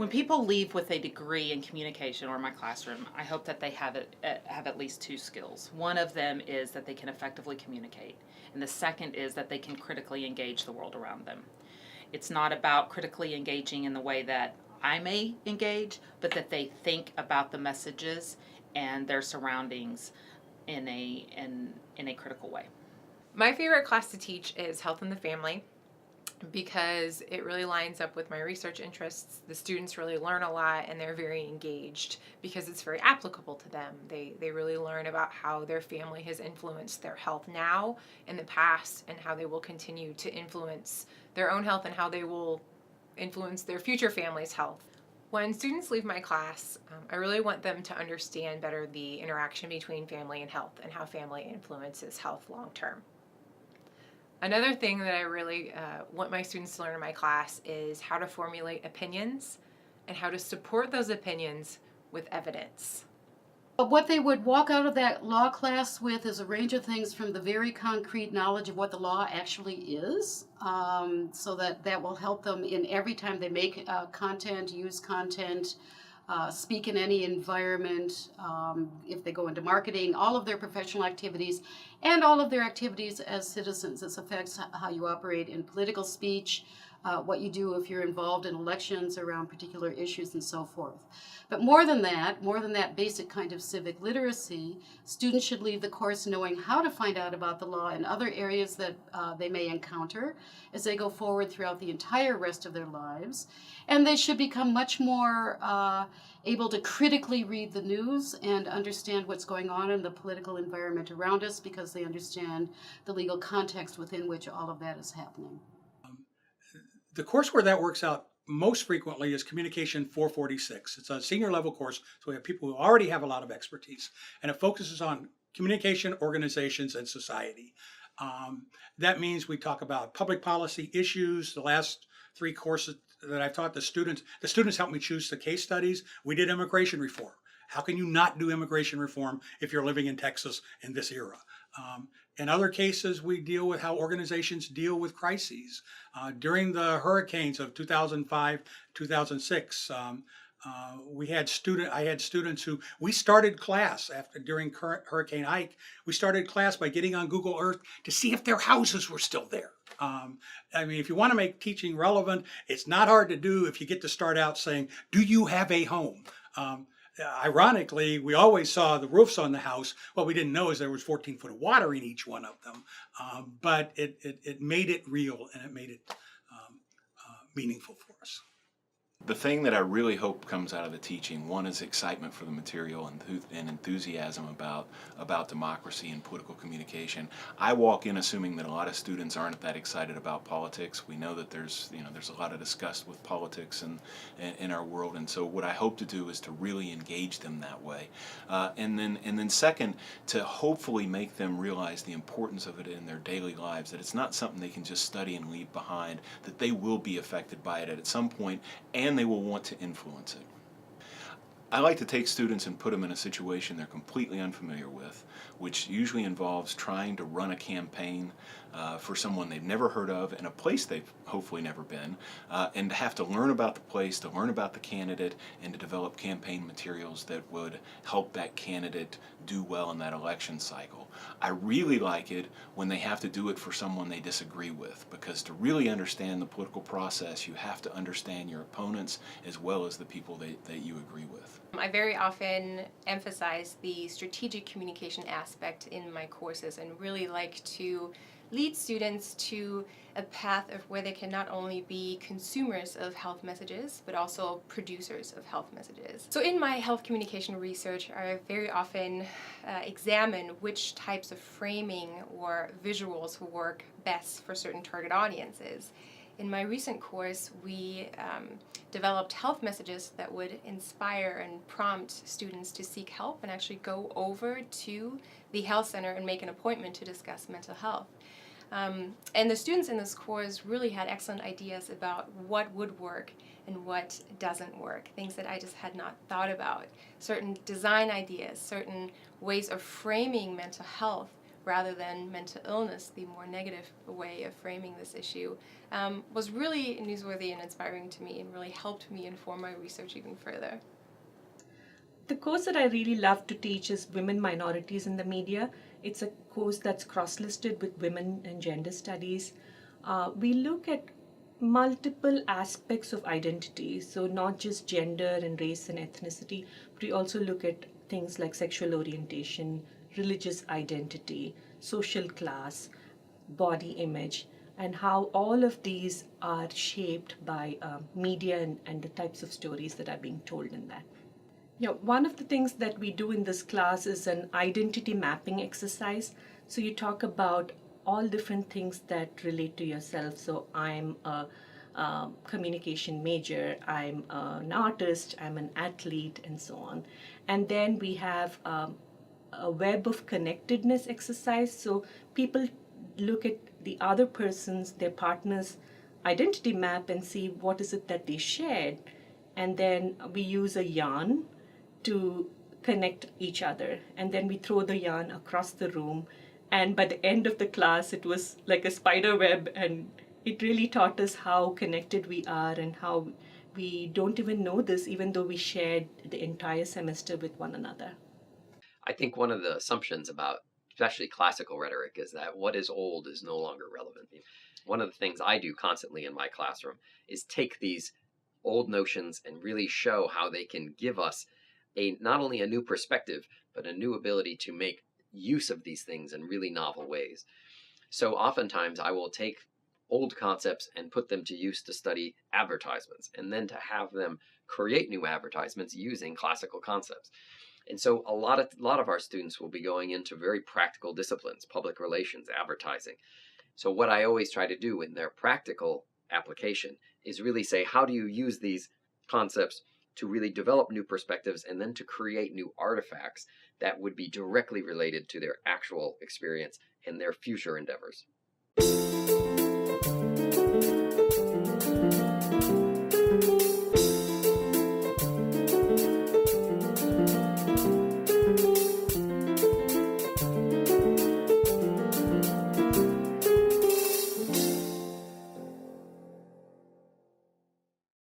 When people leave with a degree in communication or in my classroom, I hope that they have at least two skills. One of them is that they can effectively communicate, and the second is that they can critically engage the world around them. It's not about critically engaging in the way that I may engage, but that they think about the messages and their surroundings in a critical way. My favorite class to teach is Health in the Family, because it really lines up with my research interests. The students really learn a lot and they're very engaged because it's very applicable to them. They really learn about how their family has influenced their health now, in the past, and how they will continue to influence their own health and how they will influence their future family's health. When students leave my class, I really want them to understand better the interaction between family and health and how family influences health long term. Another thing that I really want my students to learn in my class is how to formulate opinions and how to support those opinions with evidence. But what they would walk out of that law class with is a range of things, from the very concrete knowledge of what the law actually is, so that will help them in every time they make content, use content, speak in any environment, if they go into marketing, all of their professional activities, and all of their activities as citizens. This affects how you operate in political speech, what you do if you're involved in elections around particular issues, and so forth. But more than that basic kind of civic literacy, students should leave the course knowing how to find out about the law in other areas that they may encounter as they go forward throughout the entire rest of their lives. And they should become much more able to critically read the news and understand what's going on in the political environment around us, because they understand the legal context within which all of that is happening. The course where that works out most frequently is Communication 446. It's a senior level course, so we have people who already have a lot of expertise, and it focuses on communication, organizations, and society. That means we talk about public policy issues. The last 3 courses that I've taught the students helped me choose the case studies. We did immigration reform. How can you not do immigration reform if you're living in Texas in this era? In other cases, we deal with how organizations deal with crises. During the hurricanes of 2005, 2006, I had students who, we started class during Hurricane Ike. We started class by getting on Google Earth to see if their houses were still there. I mean, if you want to make teaching relevant, it's not hard to do if you get to start out saying, do you have a home? Ironically, we always saw the roofs on the house. What we didn't know is there was 14 foot of water in each one of them. But it made it real, and it made it meaningful for us. The thing that I really hope comes out of the teaching, one, is excitement for the material and enthusiasm about democracy and political communication. I walk in assuming that a lot of students aren't that excited about politics. We know that there's a lot of disgust with politics in our world, and so what I hope to do is to really engage them that way, and then second, to hopefully make them realize the importance of it in their daily lives. That it's not something they can just study and leave behind. That they will be affected by it at some point, and they will want to influence it. I like to take students and put them in a situation they're completely unfamiliar with, which usually involves trying to run a campaign for someone they've never heard of in a place they've hopefully never been, and to have to learn about the place, to learn about the candidate, and to develop campaign materials that would help that candidate do well in that election cycle. I really like it when they have to do it for someone they disagree with, because to really understand the political process, you have to understand your opponents as well as the people that you agree with. I very often emphasize the strategic communication aspect in my courses, and really like to lead students to a path of where they can not only be consumers of health messages, but also producers of health messages. So in my health communication research, I very often examine which types of framing or visuals work best for certain target audiences. In my recent course, we developed health messages that would inspire and prompt students to seek help and actually go over to the health center and make an appointment to discuss mental health. And the students in this course really had excellent ideas about what would work and what doesn't work, things that I just had not thought about. Certain design ideas, certain ways of framing mental health rather than mental illness, the more negative way of framing this issue, was really newsworthy and inspiring to me and really helped me inform my research even further. The course that I really love to teach is Women Minorities in the Media. It's a course that's cross-listed with Women and Gender Studies. We look at multiple aspects of identity, so not just gender and race and ethnicity, but we also look at things like sexual orientation, religious identity, social class, body image, and how all of these are shaped by media and the types of stories that are being told in that. One of the things that we do in this class is an identity mapping exercise. So you talk about all different things that relate to yourself. So I'm a communication major, I'm an artist, I'm an athlete, and so on. And then we have a web of connectedness exercise. So people look at the other person's, their partner's identity map and see what is it that they shared. And then we use a yarn to connect each other. And then we throw the yarn across the room. And by the end of the class, it was like a spider web, and it really taught us how connected we are and how we don't even know this, even though we shared the entire semester with one another. I think one of the assumptions about especially classical rhetoric is that what is old is no longer relevant. One of the things I do constantly in my classroom is take these old notions and really show how they can give us not only a new perspective, but a new ability to make use of these things in really novel ways. So oftentimes I will take old concepts and put them to use to study advertisements, and then to have them create new advertisements using classical concepts. And so a lot of our students will be going into very practical disciplines, public relations, advertising. So what I always try to do in their practical application is really say, how do you use these concepts to really develop new perspectives and then to create new artifacts that would be directly related to their actual experience and their future endeavors.